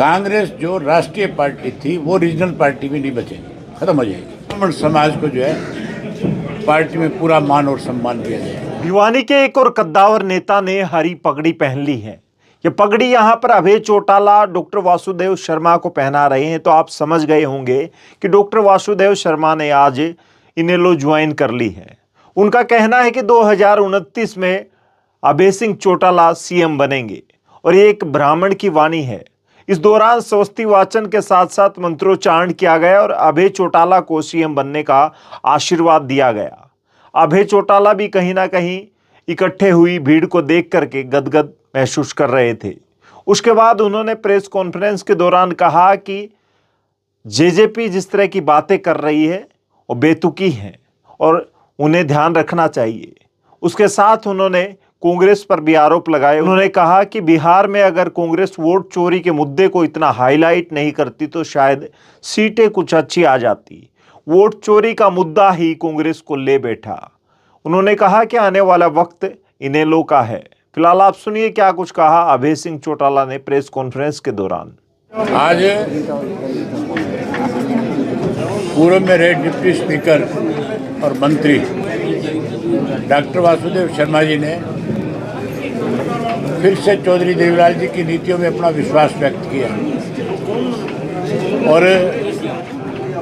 कांग्रेस जो राष्ट्रीय पार्टी थी वो रीजनल पार्टी में नहीं बचेगी, खत्म हो जाएगी। ब्राह्मण समाज को जो है पार्टी में पूरा मान और सम्मान दिया जाएगा। भिवानी के एक और कद्दावर नेता ने हरी पगड़ी पहन ली है। ये पगड़ी यहां पर अभय चौटाला डॉक्टर वासुदेव शर्मा को पहना रहे हैं, तो आप समझ गए होंगे कि डॉक्टर वासुदेव शर्मा ने आज इनेलो ज्वाइन कर ली है। उनका कहना है कि 2029 में अभय सिंह चौटाला सीएम बनेंगे और ये एक ब्राह्मण की वाणी है। इस दौरान स्वस्ति वाचन के साथ साथ मंत्रोच्चारण किया गया और अभय चौटाला को सीएम बनने का आशीर्वाद दिया गया। अभय चौटाला भी कहीं ना कहीं इकट्ठे हुई भीड़ को देख करके गदगद महसूस कर रहे थे। उसके बाद उन्होंने प्रेस कॉन्फ्रेंस के दौरान कहा कि जेजेपी जिस तरह की बातें कर रही है वो बेतुकी है और उन्हें ध्यान रखना चाहिए। उसके साथ उन्होंने कांग्रेस पर भी आरोप लगाए। उन्होंने कहा कि बिहार में अगर कांग्रेस वोट चोरी के मुद्दे को इतना हाईलाइट नहीं करती तो शायद सीटें कुछ अच्छी आ जाती। वोट चोरी का मुद्दा ही कांग्रेस को ले बैठा। उन्होंने कहा कि आने वाला वक्त इनेलो का है। फिलहाल आप सुनिए क्या कुछ कहा अभय सिंह चौटाला ने प्रेस कॉन्फ्रेंस के दौरान। आज पूर्व में रहे डिप्टी स्पीकर और मंत्री डॉक्टर वासुदेव शर्मा जी ने फिर से चौधरी देवीलाल जी की नीतियों में अपना विश्वास व्यक्त किया और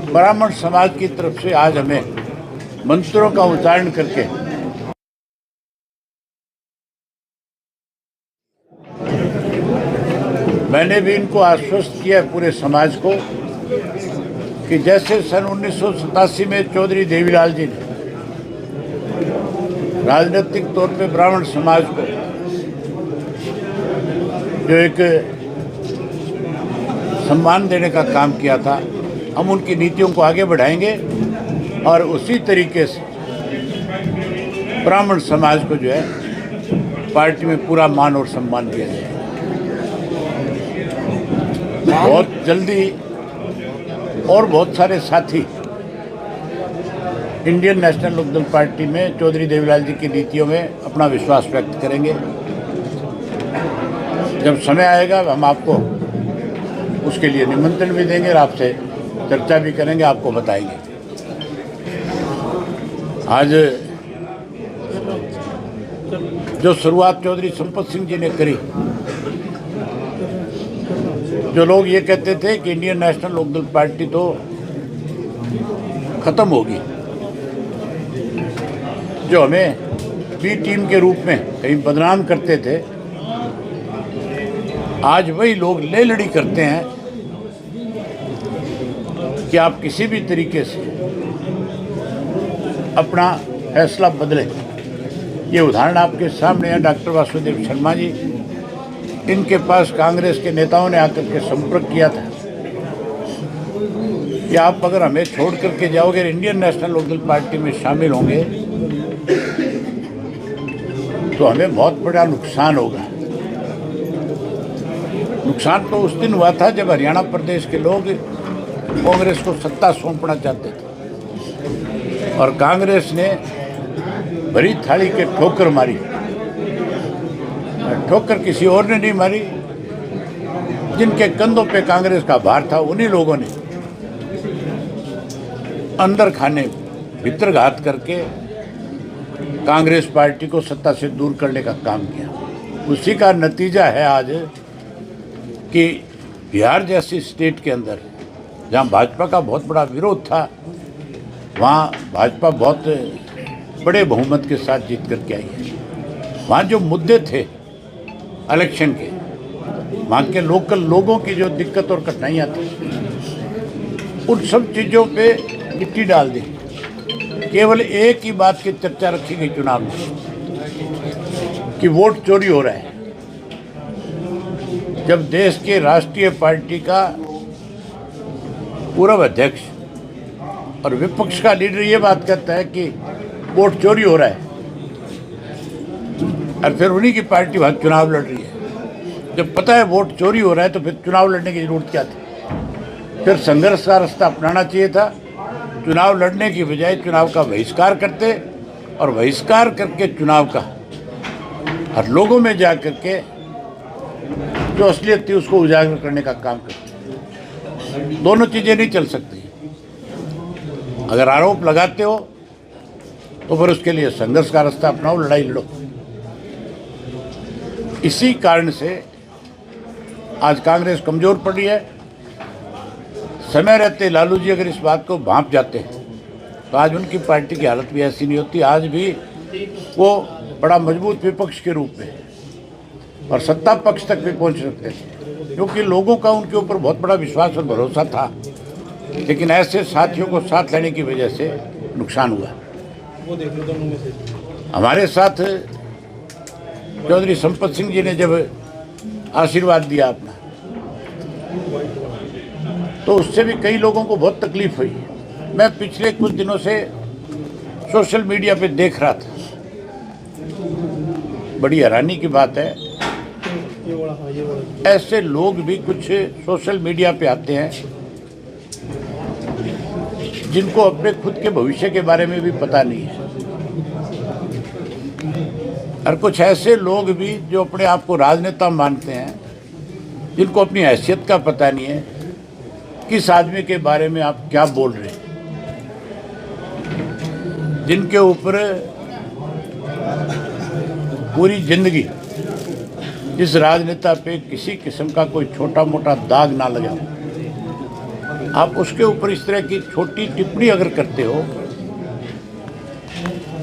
ब्राह्मण समाज की तरफ से आज हमें मंत्रों का उच्चारण करके मैंने भी इनको आश्वस्त किया पूरे समाज को कि जैसे सन 1987 में चौधरी देवीलाल जी ने राजनीतिक तौर पे ब्राह्मण समाज को जो एक सम्मान देने का काम किया था, हम उनकी नीतियों को आगे बढ़ाएंगे और उसी तरीके से ब्राह्मण समाज को जो है पार्टी में पूरा मान और सम्मान दिया जाएगा। बहुत जल्दी और बहुत सारे साथी इंडियन नेशनल लोकदल पार्टी में चौधरी देवीलाल जी की नीतियों में अपना विश्वास व्यक्त करेंगे। जब समय आएगा हम आपको उसके लिए निमंत्रण भी देंगे और आपसे चर्चा भी करेंगे, आपको बताएंगे। आज जो शुरुआत चौधरी संपत सिंह जी ने करी, जो लोग ये कहते थे कि इंडियन नेशनल लोकदल पार्टी तो खत्म होगी, जो हमें बी टीम के रूप में कहीं बदनाम करते थे, आज वही लोग ले लड़ी करते हैं कि आप किसी भी तरीके से अपना फैसला बदलें। ये उदाहरण आपके सामने है। डॉक्टर वासुदेव शर्मा जी, इनके पास कांग्रेस के नेताओं ने आकर के संपर्क किया था कि आप अगर हमें छोड़ करके जाओगे, इंडियन नेशनल लोकदल पार्टी में शामिल होंगे तो हमें बहुत बड़ा नुकसान होगा। नुकसान तो उस दिन हुआ था जब हरियाणा प्रदेश के लोग कांग्रेस को सत्ता सौंपना चाहते थे और कांग्रेस ने भरी थाली के ठोकर मारी। ठोकर किसी और ने नहीं मारी, जिनके कंधों पे कांग्रेस का भार था उन्हीं लोगों ने अंदर खाने भीतर घात करके कांग्रेस पार्टी को सत्ता से दूर करने का काम किया। उसी का नतीजा है आज कि बिहार जैसी स्टेट के अंदर जहां भाजपा का बहुत बड़ा विरोध था, वहां भाजपा बहुत बड़े बहुमत के साथ जीत करके आई है। वहाँ जो मुद्दे थे इलेक्शन के, वहाँ के लोकल लोगों की जो दिक्कत और कठिनाइयाँ थी, उन सब चीज़ों पे मिट्टी डाल दी। केवल एक ही बात की चर्चा रखी गई चुनाव में कि वोट चोरी हो रहा है। जब देश के राष्ट्रीय पार्टी का पूर्व अध्यक्ष और विपक्ष का लीडर ये बात कहता है कि वोट चोरी हो रहा है और फिर उन्हीं की पार्टी वहाँ चुनाव लड़ रही है, जब पता है वोट चोरी हो रहा है तो फिर चुनाव लड़ने की जरूरत क्या थी? फिर संघर्ष का रास्ता अपनाना चाहिए था। चुनाव लड़ने की बजाय चुनाव का बहिष्कार करते और बहिष्कार करके चुनाव का हर लोगों में जा करके जो असलियत थी उसको उजागर करने का काम करते हैं। दोनों चीज़ें नहीं चल सकती। अगर आरोप लगाते हो तो फिर उसके लिए संघर्ष का रास्ता अपनाओ, लड़ाई लड़ो। इसी कारण से आज कांग्रेस कमजोर पड़ी है। समय रहते लालू जी अगर इस बात को भांप जाते हैं तो आज उनकी पार्टी की हालत भी ऐसी नहीं होती। आज भी वो बड़ा मजबूत विपक्ष के रूप में और सत्ता पक्ष तक भी पहुंच सकते थे, क्योंकि लोगों का उनके ऊपर बहुत बड़ा विश्वास और भरोसा था। लेकिन ऐसे साथियों को साथ लेने की वजह से नुकसान हुआ। हमारे साथ चौधरी संपत सिंह जी ने जब आशीर्वाद दिया अपना, तो उससे भी कई लोगों को बहुत तकलीफ हुई। मैं पिछले कुछ दिनों से सोशल मीडिया पे देख रहा था, बड़ी हैरानी की बात है, ऐसे लोग भी कुछ सोशल मीडिया पे आते हैं जिनको अपने खुद के भविष्य के बारे में भी पता नहीं है, और कुछ ऐसे लोग भी जो अपने आप को राजनेता मानते हैं, जिनको अपनी हैसियत का पता नहीं है किस आदमी के बारे में आप क्या बोल रहे हैं, जिनके ऊपर पूरी जिंदगी जिस राजनेता पे किसी किस्म का कोई छोटा मोटा दाग ना लगा, आप उसके ऊपर इस तरह की छोटी टिप्पणी अगर करते हो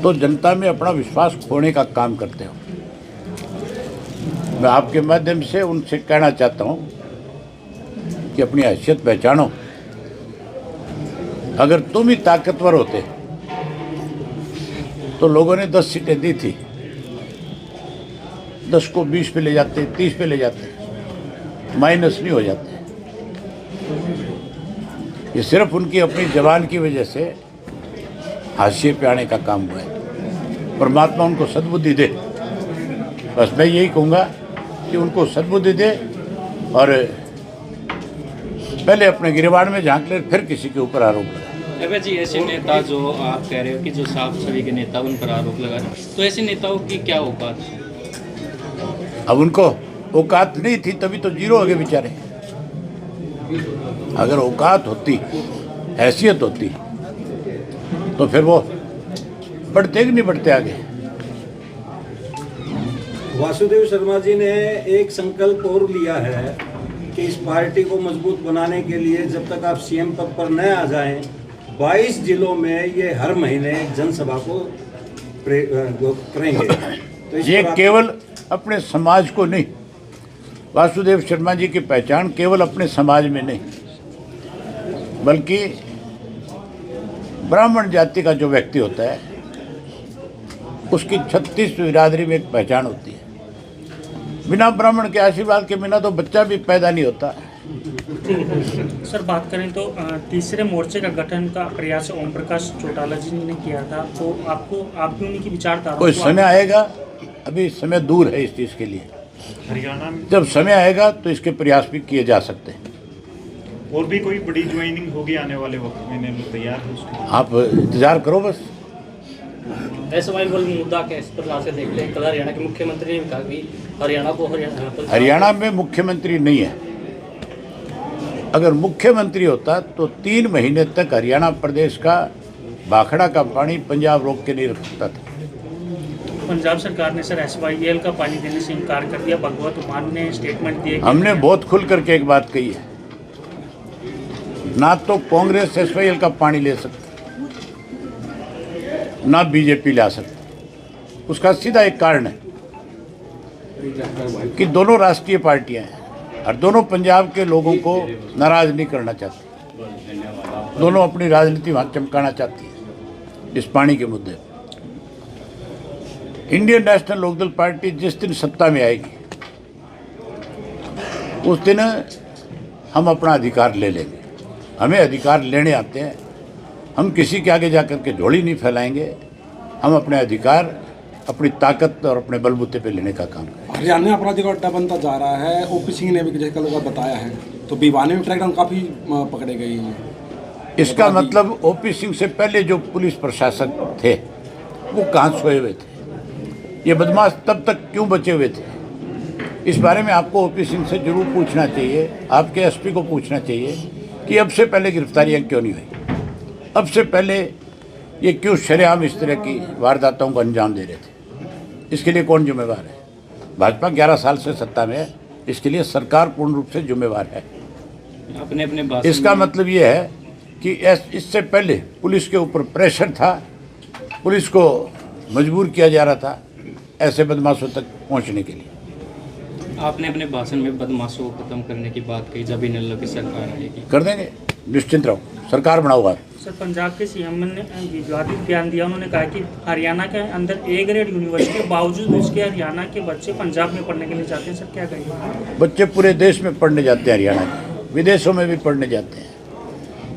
तो जनता में अपना विश्वास खोने का काम करते हो। मैं आपके माध्यम से उनसे कहना चाहता हूं कि अपनी हैसियत पहचानो। अगर तुम ही ताकतवर होते तो लोगों ने 10 सीटें दी थी, 10 को 20 पे ले जाते, 30 पे ले जाते, माइनस नहीं हो जाते। ये सिर्फ उनकी अपनी जवान की वजह से हाशिए पे आने का काम हुआ है। परमात्मा उनको सद्बुद्धि दे, बस मैं यही कहूँगा कि उनको सद्बुद्धि दे और पहले अपने गिरबान में झांक ले, फिर किसी के ऊपर आरोप लगा। अबे जी, ऐसे नेता जो आप कह रहे हो कि जो साफ छवि के नेता उन पर आरोप लगा, तो ऐसे नेताओं की क्या औकात? अब उनको औकात नहीं थी तभी तो जीरो हो गए बेचारे। अगर औकात होती, हैसियत होती, तो फिर वो बढ़ते कि नहीं बढ़ते आगे। वासुदेव शर्मा जी ने एक संकल्प और लिया है कि इस पार्टी को मजबूत बनाने के लिए जब तक आप सीएम पद पर न आ जाएं, 22 जिलों में ये हर महीने जनसभा को करेंगे। तो ये केवल अपने समाज को नहीं, वासुदेव शर्मा जी की पहचान केवल अपने समाज में नहीं, बल्कि ब्राह्मण जाति का जो व्यक्ति होता है उसकी 36 बिरादरी में एक पहचान होती है। बिना ब्राह्मण के आशीर्वाद के बिना तो बच्चा भी पैदा नहीं होता। सर, बात करें तो तीसरे मोर्चे का गठन का प्रयास ओम प्रकाश चौटाला जी ने किया था, तो आपकी उन्हीं की विचारधारा कोई समय आएगा, अभी समय दूर है इस चीज़ के लिए। हरियाणा में जब समय आएगा तो इसके प्रयास भी किए जा सकते हैं। और भी कोई बड़ी ज्वाइनिंग होगी आने वाले वक्त में, लोग तैयार हैं उसके? आप इंतजार करो बस। ऐसे मुद्दा के इस प्रकार से देख लें, कल हरियाणा के मुख्यमंत्री ने कहा कि हरियाणा में मुख्यमंत्री नहीं है। अगर मुख्यमंत्री होता तो 3 महीने तक हरियाणा प्रदेश का भाखड़ा का पानी पंजाब रोक के नहीं रख सकता था। पंजाब सरकार ने सर SYL का पानी देने से इनकार कर दिया। भगवत मान ने स्टेटमेंट दिए। हमने बहुत खुल करके एक बात कही है, ना तो कांग्रेस SYL का पानी ले सकती, ना बीजेपी ला सकती। उसका सीधा एक कारण है कि दोनों राष्ट्रीय पार्टियां हैं और दोनों पंजाब के लोगों को नाराज नहीं करना चाहती। दोनों अपनी राजनीति वहाँ चमकाना चाहती है इस पानी के मुद्दे पर। इंडियन नेशनल लोकदल पार्टी जिस दिन सत्ता में आएगी उस दिन हम अपना अधिकार ले लेंगे। हमें अधिकार लेने आते हैं, हम किसी के आगे जाकर के झोली नहीं फैलाएंगे। हम अपने अधिकार अपनी ताकत और अपने बलबूते पे लेने का काम करें। हरियाणा अपराधी का अड्डा बनता जा रहा है। ओपी सिंह ने भी जैसे कल का बताया है, तो भिवानी में ट्रैकडाउन काफ़ी पकड़े गए हैं। इसका मतलब ओपी सिंह से पहले जो पुलिस प्रशासक थे वो कहाँ सोए हुए थे? ये बदमाश तब तक क्यों बचे हुए थे? इस बारे में आपको ओपी सिंह से जरूर पूछना चाहिए, आपके एसपी को पूछना चाहिए कि अब से पहले गिरफ्तारियां क्यों नहीं हुई, अब से पहले ये क्यों शरेआम इस तरह की वारदातों को अंजाम दे रहे थे। इसके लिए कौन जिम्मेवार है? भाजपा 11 साल से सत्ता में है, इसके लिए सरकार पूर्ण रूप से जिम्मेवार है। अपने अपने भाषण इसका में- मतलब ये है कि इससे पहले पुलिस के ऊपर प्रेशर था, पुलिस को मजबूर किया जा रहा था ऐसे बदमाशों तक पहुंचने के लिए। आपने अपने भाषण में बदमाशों को खत्म करने की बात कही जब इन लोगों की सरकार आएगी। कर देंगे, निश्चिंत रहो, सरकार बनाओ आप। सर, पंजाब के सीएम ने विवादित बयान दिया। उन्होंने कहा कि हरियाणा के अंदर ए ग्रेड यूनिवर्सिटी के बावजूद उसके हरियाणा के बच्चे पंजाब में पढ़ने के लिए जाते हैं। सर, क्या कहेंगे? बच्चे पूरे देश में पढ़ने जाते हैं, हरियाणा के विदेशों में भी पढ़ने जाते हैं।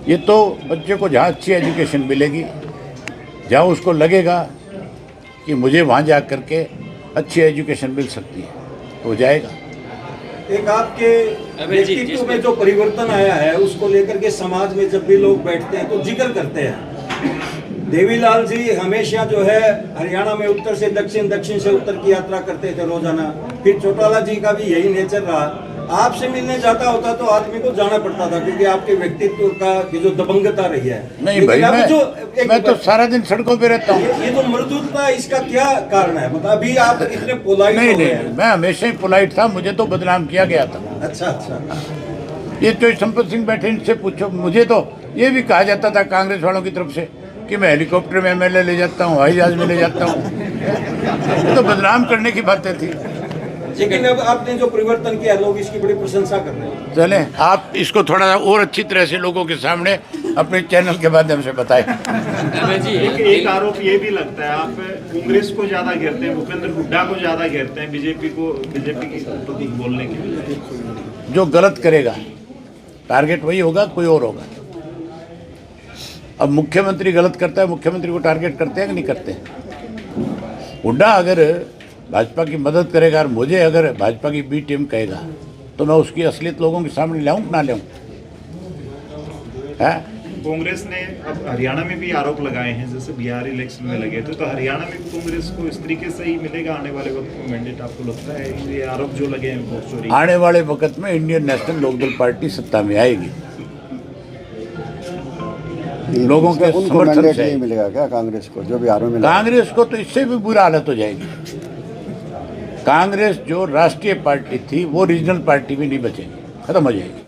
ये तो बच्चे को जहाँ अच्छी एजुकेशन मिलेगी, जहाँ उसको लगेगा कि मुझे वहाँ जा कर के अच्छी एजुकेशन मिल सकती है, तो वो जाएगा। एक आपके अबे जी, व्यक्तित्व में जो परिवर्तन आया है उसको लेकर के समाज में जब भी लोग बैठते हैं तो जिक्र करते हैं। देवीलाल जी हमेशा जो है हरियाणा में उत्तर से दक्षिण, दक्षिण से उत्तर की यात्रा करते थे रोजाना। फिर चौटाला जी का भी यही नेचर रहा। आपसे मिलने जाता होता तो आदमी को जाना पड़ता था क्योंकि आपके व्यक्तित्व का की जो दबंगता रही है। नहीं भाई, मैं तो सारा दिन सड़कों पे रहता हूँ। ये जो मृदुता, इसका क्या कारण है? मतलब अभी आप इतने पोलाइट नहीं हो गए नहीं, हैं। मैं हमेशा ही पोलाइट था, मुझे तो बदनाम किया गया था। अच्छा अच्छा। ये जो संपत सिंह बैठे इनसे पूछो, मुझे तो ये भी कहा जाता था कांग्रेस वालों की तरफ से कि मैं हेलीकॉप्टर में एमएलए ले जाता हूँ, हवाई जहाज में ले जाता हूँ। ये तो बदनाम करने की बातें थी। लेकिन अब आपने जो परिवर्तन किया लोग इसकी बड़ी प्रशंसा कर रहे हैं। चले, आप इसको थोड़ा सा और अच्छी तरह से लोगों के सामने अपने चैनल के माध्यम से बताएं। अबे जी, एक आरोप ये भी लगता है, आप कांग्रेस को ज्यादा घेरते हैं, भूपेंद्र हुड्डा को ज्यादा घेरते हैं, बीजेपी की प्रति बोलने के लिए। जो गलत करेगा टारगेट वही होगा, कोई और होगा। अब मुख्यमंत्री गलत करता है, मुख्यमंत्री को टारगेट करते हैं कि नहीं करते? हुड्डा अगर भाजपा की मदद करेगा और मुझे अगर भाजपा की बी टीम कहेगा तो मैं उसकी असलियत लोगों के सामने लाऊं कि ना लाऊं? है कांग्रेस ने अब हरियाणा में भी आरोप लगाए हैं, जैसे बिहार इलेक्शन में लगे थे, तो हरियाणा में भी कांग्रेस को इस तरीके से ही मिलेगा आने वाले वक्त में मैंडेट? आपको लगता है ये आरोप जो लगे हैं वोट चोरी? आने वाले वक्त में इंडियन नेशनल लोकदल पार्टी सत्ता में आएगी, लोगों के उनको समर्थन मैंडेट से नहीं आएगी। मिलेगा क्या कांग्रेस को, जो बिहार में मिला? कांग्रेस को तो इससे भी बुरा हालत हो जाएगी। कांग्रेस जो राष्ट्रीय पार्टी थी वो रीजनल पार्टी भी नहीं बचेगी, खत्म हो जाएगी।